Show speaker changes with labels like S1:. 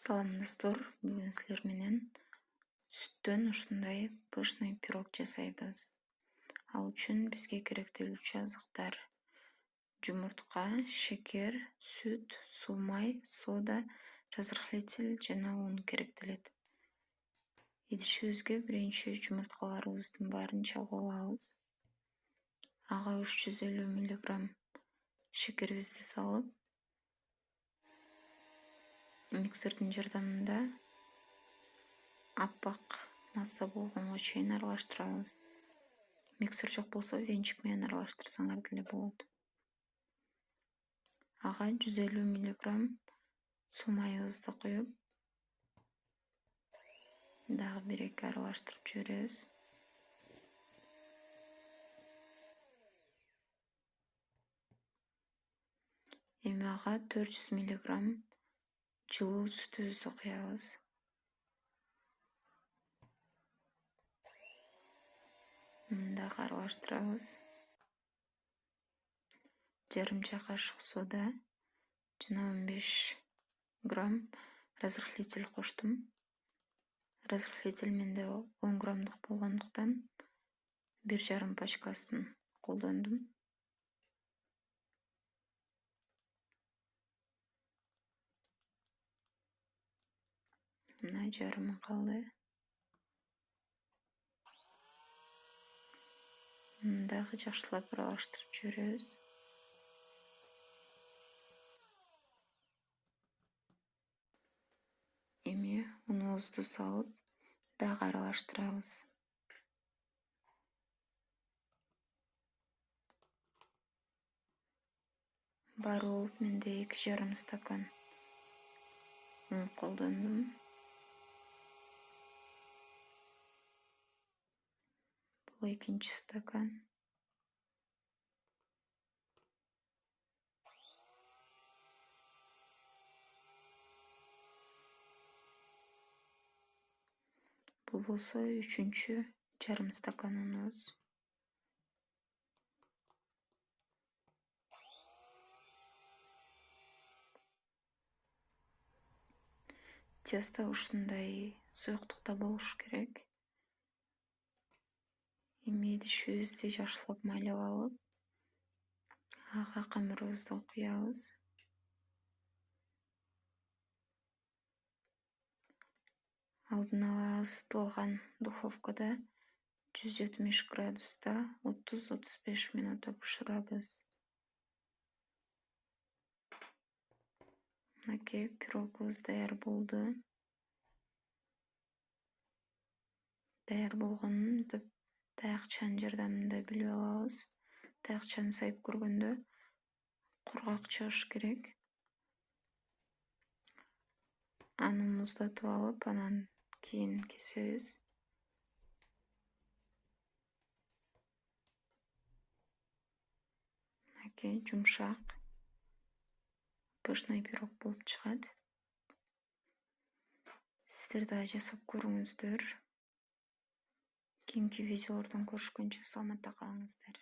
S1: Салам достор, бүгүн силер менен сүттөн ушундай пышный пирог жасайбыз. Ал үчүн бизге керектелүүчү азыктар: жумуртка, шекер, сүт, суу, май, сода, разрыхлитель жана un керектелет. Идишибизге биринчи жумурткаларыбыздын баарын чагып алабыз. Ага 350 мг шекерибизди салып, миксердин жардамында аппак масса болгонго чейин аралаштырабыз. Миксер жок болсо венчик менен аралаштырсаңар деле болот. Ага 150 мг суу майыбызды куюп, дагы 1-2 аралаштырып жиберебиз. Эми ага 400 мг жылуу сүтүбүздү куябыз. Дагы аралаштырабыз. Жарым чай кашык сода жана 15 грамм разрыхлитель коштум. Разрыхлитель менде 10 граммдык болгондуктан 1,5 пачкасын колдондум. Мына жарымы калды. Дагы жакшылап аралаштырып жиберебиз. Эми унубузду салып, дагы аралаштырабыз. Баары болуп менде 2,5 стакан un колдондум. Бул экинчи стакан. Бул болсо 3-чү жарым стакан унубуз. Тесто ушундай суюктукта болушу керек. Эми идишибизди жакшылап майлап алып, ага камырыбызды куябыз. Алдын ала ысытылган духовкада 170 градуста 30-35 мүнөттө бышырабыз. Мынакей пирогубуз даяр болду. Даяр болгонун таякчанын жардамында билип алабыз. Таякчаны сайып көргөндө кургак чыгыш керек. Аны муздатып алып, анан кийин кесебиз. Мынакей жумшак пышный пирог болуп чыгат. Сиздер да жасап көрүңүздөр. Кийинки видеолордон көрүшкөнчө саламатта калыңыздар.